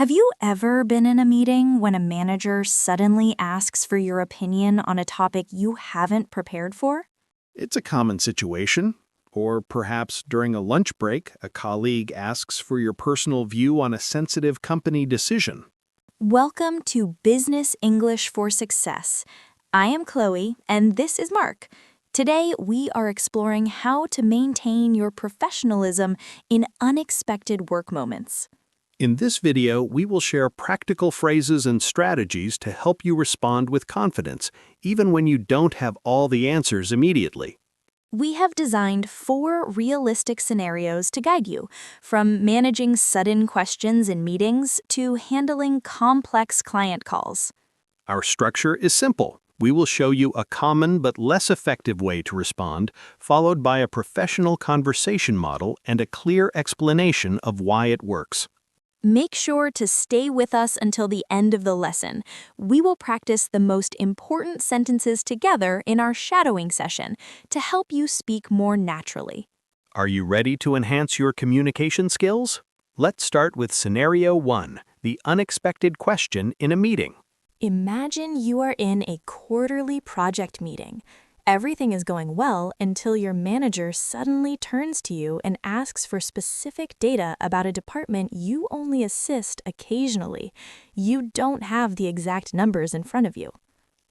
Have you ever been in a meeting when a manager suddenly asks for your opinion on a topic you haven't prepared for? It's a common situation. Or perhaps during a lunch break, a colleague asks for your personal view on a sensitive company decision. Welcome to Business English for Success. I am Chloe, and this is Mark. Today, we are exploring how to maintain your professionalism in unexpected work moments. In this video, we will share practical phrases and strategies to help you respond with confidence, even when you don't have all the answers immediately. We have designed 4 realistic scenarios to guide you, from managing sudden questions in meetings to handling complex client calls. Our structure is simple. We will show you a common but less effective way to respond, followed by a professional conversation model and a clear explanation of why it works. Make sure to stay with us until the end of the lesson. We will practice the most important sentences together in our shadowing session to help you speak more naturally. Are you ready to enhance your communication skills? Let's start with Scenario 1, the unexpected question in a meeting. Imagine you are in a quarterly project meeting. Everything is going well until your manager suddenly turns to you and asks for specific data about a department you only assist occasionally. You don't have the exact numbers in front of you.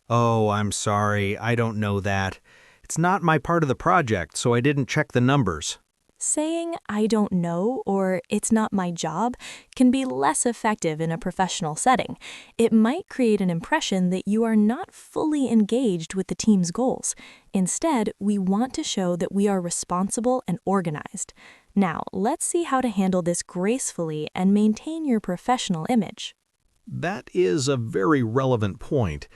Oh, I'm sorry, I don't know that. It's not my part of the project, so I didn't check the numbers. Saying, "I don't know," or "it's not my job," can be less effective in a professional setting. It might create an impression that you are not fully engaged with the team's goals. Instead, we want to show that we are responsible and organized. Now, let's see how to handle this gracefully and maintain your professional image. That is a very relevant point.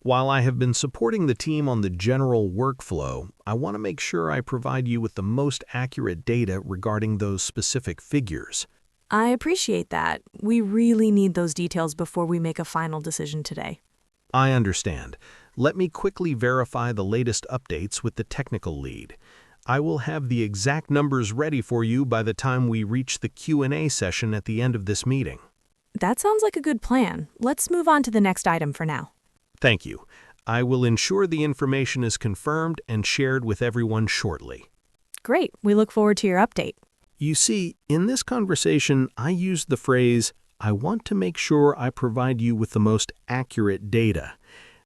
While I have been supporting the team on the general workflow, I want to make sure I provide you with the most accurate data regarding those specific figures. I appreciate that. We really need those details before we make a final decision today. I understand. Let me quickly verify the latest updates with the technical lead. I will have the exact numbers ready for you by the time we reach the Q&A session at the end of this meeting. That sounds like a good plan. Let's move on to the next item for now. Thank you. I will ensure the information is confirmed and shared with everyone shortly. Great. We look forward to your update. You see, in this conversation, I used the phrase, "I want to make sure I provide you with the most accurate data."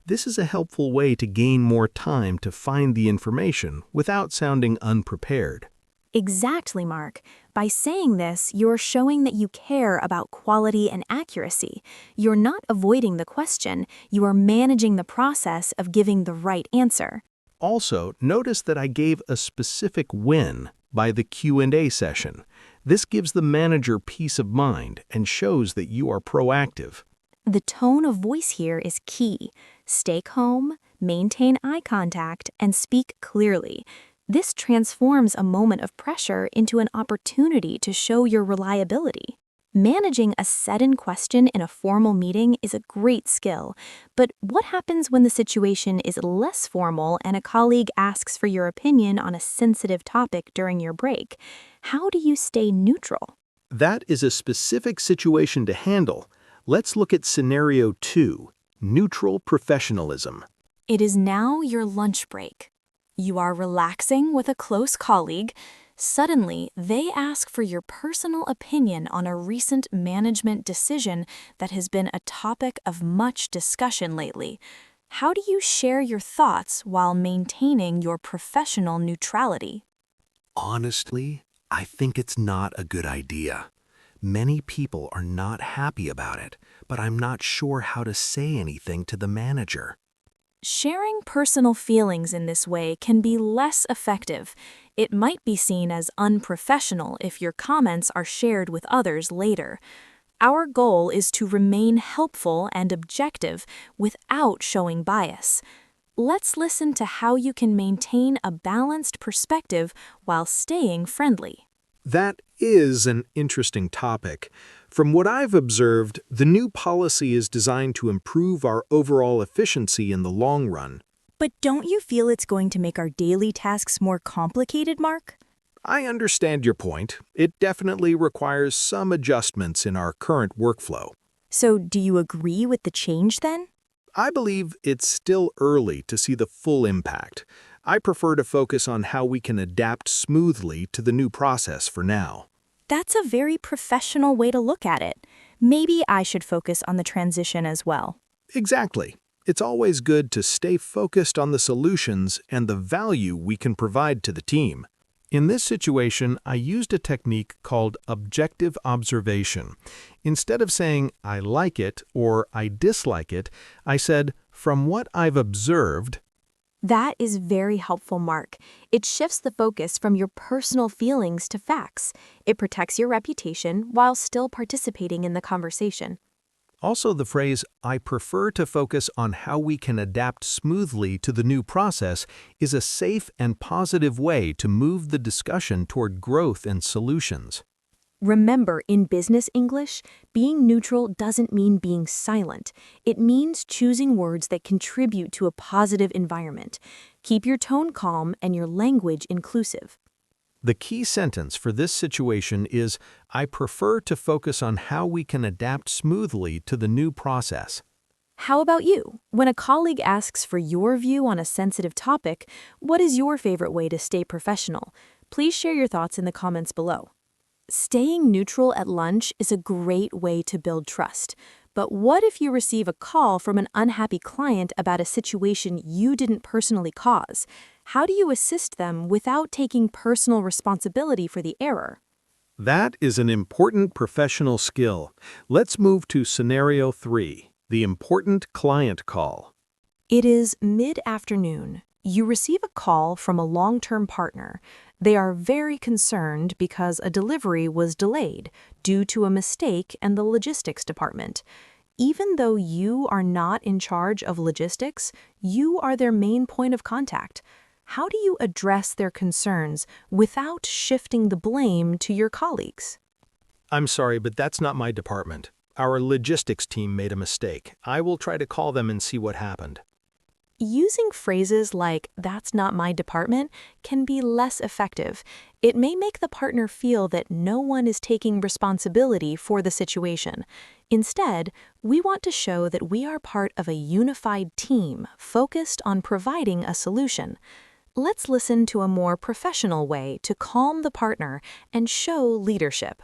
This is a helpful way to gain more time to find the information without sounding unprepared. Exactly, Mark. By saying this, you're showing that you care about quality and accuracy. You're not avoiding the question, you are managing the process of giving the right answer. Also, notice that I gave a specific when by the Q&A session. This gives the manager peace of mind and shows that you are proactive. The tone of voice here is key. Stay calm, maintain eye contact, and speak clearly. This transforms a moment of pressure into an opportunity to show your reliability. Managing a sudden question in a formal meeting is a great skill, but what happens when the situation is less formal and a colleague asks for your opinion on a sensitive topic during your break? How do you stay neutral? That is a specific situation to handle. Let's look at Scenario 2, neutral professionalism. It is now your lunch break. You are relaxing with a close colleague. Suddenly, they ask for your personal opinion on a recent management decision that has been a topic of much discussion lately. How do you share your thoughts while maintaining your professional neutrality? Honestly, I think it's not a good idea. Many people are not happy about it, but I'm not sure how to say anything to the manager. Sharing personal feelings in this way can be less effective. It might be seen as unprofessional if your comments are shared with others later. Our goal is to remain helpful and objective without showing bias. Let's listen to how you can maintain a balanced perspective while staying friendly. That is an interesting topic. From what I've observed, the new policy is designed to improve our overall efficiency in the long run. But don't you feel it's going to make our daily tasks more complicated, Mark? I understand your point. It definitely requires some adjustments in our current workflow. So, do you agree with the change then? I believe it's still early to see the full impact. I prefer to focus on how we can adapt smoothly to the new process for now. That's a very professional way to look at it. Maybe I should focus on the transition as well. Exactly. It's always good to stay focused on the solutions and the value we can provide to the team. In this situation, I used a technique called objective observation. Instead of saying, I like it or I dislike it, I said, from what I've observed. That is very helpful, Mark. It shifts the focus from your personal feelings to facts. It protects your reputation while still participating in the conversation. Also, the phrase, I prefer to focus on how we can adapt smoothly to the new process is a safe and positive way to move the discussion toward growth and solutions. Remember, in business English, being neutral doesn't mean being silent. It means choosing words that contribute to a positive environment. Keep your tone calm and your language inclusive. The key sentence for this situation is, I prefer to focus on how we can adapt smoothly to the new process. How about you? When a colleague asks for your view on a sensitive topic, what is your favorite way to stay professional? Please share your thoughts in the comments below. Staying neutral at lunch is a great way to build trust. But what if you receive a call from an unhappy client about a situation you didn't personally cause? How do you assist them without taking personal responsibility for the error? That is an important professional skill. Let's move to scenario 3, the important client call. It is mid-afternoon. You receive a call from a long-term partner. They are very concerned because a delivery was delayed due to a mistake in the logistics department. Even though you are not in charge of logistics, you are their main point of contact. How do you address their concerns without shifting the blame to your colleagues? I'm sorry, but that's not my department. Our logistics team made a mistake. I will try to call them and see what happened. Using phrases like, that's not my department, can be less effective. It may make the partner feel that no one is taking responsibility for the situation. Instead, we want to show that we are part of a unified team focused on providing a solution. Let's listen to a more professional way to calm the partner and show leadership.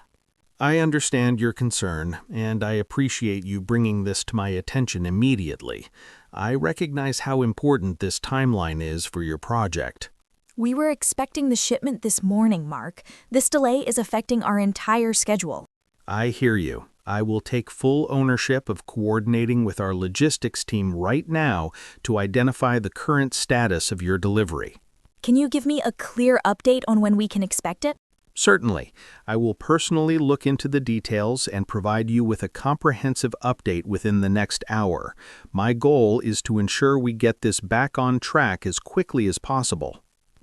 I understand your concern, and I appreciate you bringing this to my attention immediately. I recognize how important this timeline is for your project. We were expecting the shipment this morning, Mark. This delay is affecting our entire schedule. I hear you. I will take full ownership of coordinating with our logistics team right now to identify the current status of your delivery. Can you give me a clear update on when we can expect it? Certainly. I will personally look into the details and provide you with a comprehensive update within the next hour. My goal is to ensure we get this back on track as quickly as possible.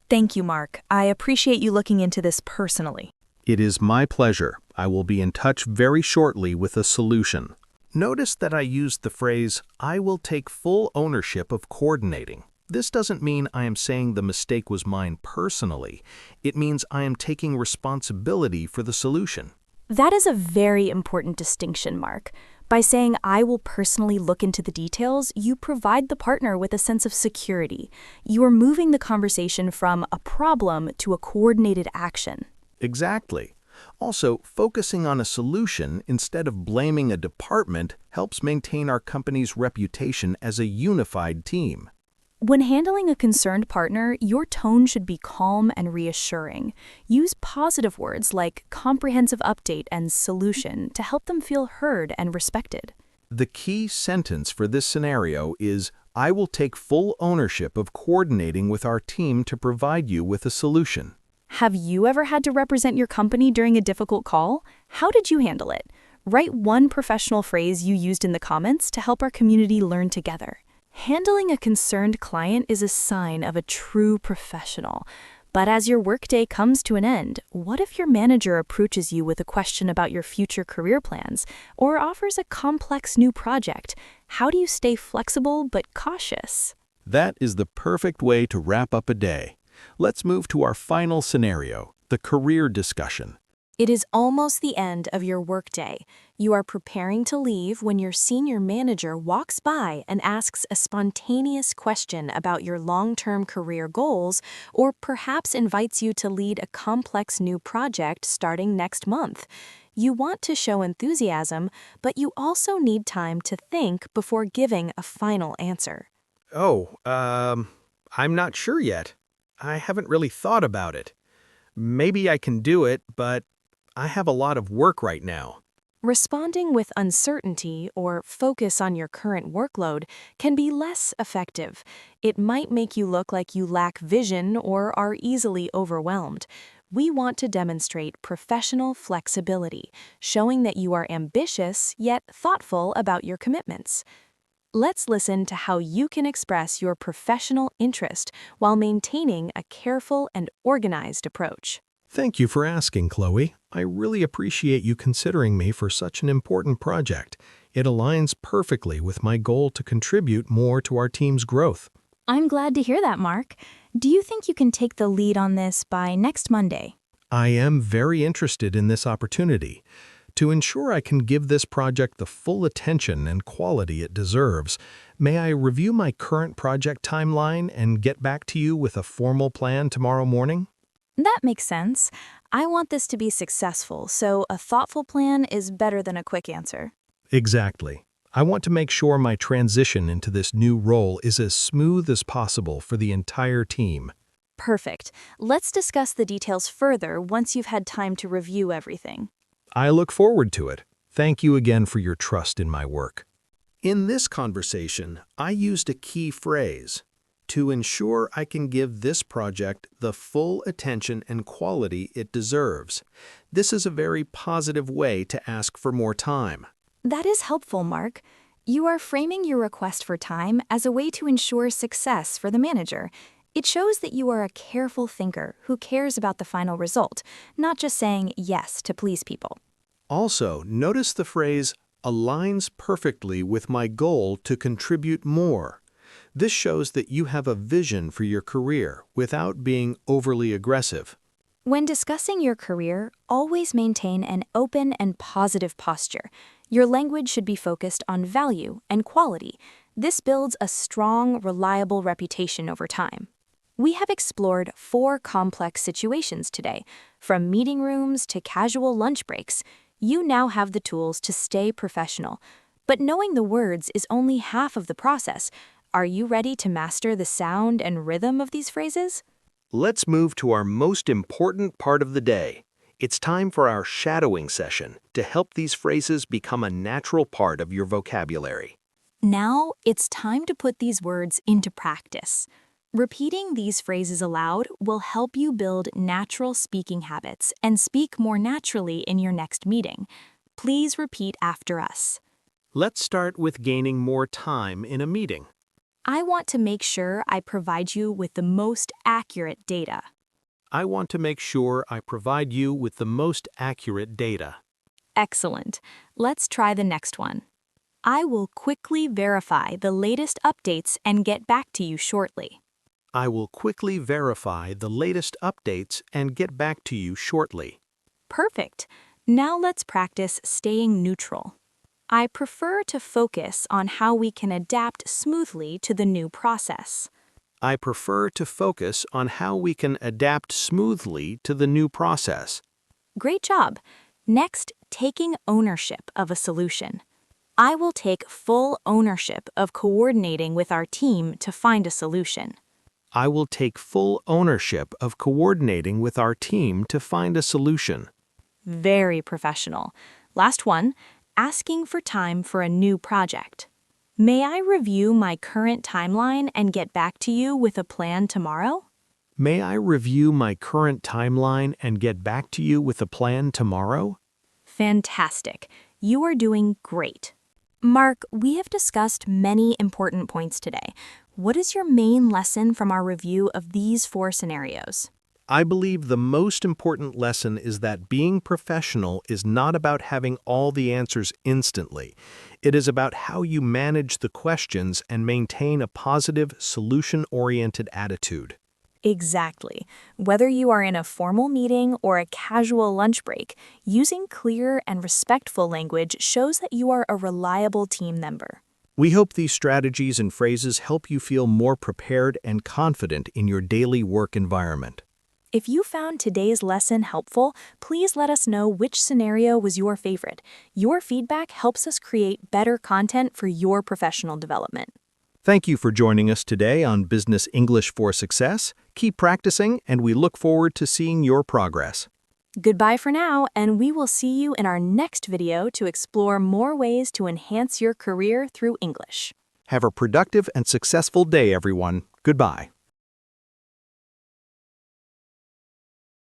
Thank you, Mark. I appreciate you looking into this personally. It is my pleasure. I will be in touch very shortly with a solution. Notice that I used the phrase, I will take full ownership of coordinating. This doesn't mean I am saying the mistake was mine personally. It means I am taking responsibility for the solution. That is a very important distinction, Mark. By saying, I will personally look into the details, you provide the partner with a sense of security. You are moving the conversation from a problem to a coordinated action. Exactly. Also, focusing on a solution instead of blaming a department helps maintain our company's reputation as a unified team. When handling a concerned partner, your tone should be calm and reassuring. Use positive words like comprehensive update and solution to help them feel heard and respected. The key sentence for this scenario is, I will take full ownership of coordinating with our team to provide you with a solution. Have you ever had to represent your company during a difficult call? How did you handle it? Write one professional phrase you used in the comments to help our community learn together. Handling a concerned client is a sign of a true professional. But as your workday comes to an end, what if your manager approaches you with a question about your future career plans or offers a complex new project? How do you stay flexible but cautious? That is the perfect way to wrap up a day. Let's move to our final scenario, the career discussion. It is almost the end of your workday. You are preparing to leave when your senior manager walks by and asks a spontaneous question about your long-term career goals, or perhaps invites you to lead a complex new project starting next month. You want to show enthusiasm, but you also need time to think before giving a final answer. Oh, I'm not sure yet. I haven't really thought about it. Maybe I can do it, but I have a lot of work right now. Responding with uncertainty or focus on your current workload can be less effective. It might make you look like you lack vision or are easily overwhelmed. We want to demonstrate professional flexibility, showing that you are ambitious yet thoughtful about your commitments. Let's listen to how you can express your professional interest while maintaining a careful and organized approach. Thank you for asking, Chloe. I really appreciate you considering me for such an important project. It aligns perfectly with my goal to contribute more to our team's growth. I'm glad to hear that, Mark. Do you think you can take the lead on this by next Monday? I am very interested in this opportunity. To ensure I can give this project the full attention and quality it deserves, may I review my current project timeline and get back to you with a formal plan tomorrow morning? That makes sense. I want this to be successful, so a thoughtful plan is better than a quick answer. Exactly. I want to make sure my transition into this new role is as smooth as possible for the entire team. Perfect. Let's discuss the details further once you've had time to review everything. I look forward to it. Thank you again for your trust in my work. In this conversation, I used a key phrase: to ensure I can give this project the full attention and quality it deserves. This is a very positive way to ask for more time. That is helpful, Mark. You are framing your request for time as a way to ensure success for the manager. It shows that you are a careful thinker who cares about the final result, not just saying yes to please people. Also, notice the phrase aligns perfectly with my goal to contribute more. This shows that you have a vision for your career without being overly aggressive. When discussing your career, always maintain an open and positive posture. Your language should be focused on value and quality. This builds a strong, reliable reputation over time. We have explored 4 complex situations today, from meeting rooms to casual lunch breaks. You now have the tools to stay professional. But knowing the words is only half of the process. Are you ready to master the sound and rhythm of these phrases? Let's move to our most important part of the day. It's time for our shadowing session to help these phrases become a natural part of your vocabulary. Now, it's time to put these words into practice. Repeating these phrases aloud will help you build natural speaking habits and speak more naturally in your next meeting. Please repeat after us. Let's start with gaining more time in a meeting. I want to make sure I provide you with the most accurate data. I want to make sure I provide you with the most accurate data. Excellent. Let's try the next one. I will quickly verify the latest updates and get back to you shortly. I will quickly verify the latest updates and get back to you shortly. Perfect. Now let's practice staying neutral. I prefer to focus on how we can adapt smoothly to the new process. I prefer to focus on how we can adapt smoothly to the new process. Great job. Next, taking ownership of a solution. I will take full ownership of coordinating with our team to find a solution. I will take full ownership of coordinating with our team to find a solution. Very professional. Last one, asking for time for a new project. May I review my current timeline and get back to you with a plan tomorrow? May I review my current timeline and get back to you with a plan tomorrow? Fantastic. You are doing great. Mark, we have discussed many important points today. What is your main lesson from our review of these 4 scenarios? I believe the most important lesson is that being professional is not about having all the answers instantly. It is about how you manage the questions and maintain a positive, solution-oriented attitude. Exactly. Whether you are in a formal meeting or a casual lunch break, using clear and respectful language shows that you are a reliable team member. We hope these strategies and phrases help you feel more prepared and confident in your daily work environment. If you found today's lesson helpful, please let us know which scenario was your favorite. Your feedback helps us create better content for your professional development. Thank you for joining us today on Business English for Success. Keep practicing, and we look forward to seeing your progress. Goodbye for now, and we will see you in our next video to explore more ways to enhance your career through English. Have a productive and successful day, everyone. Goodbye.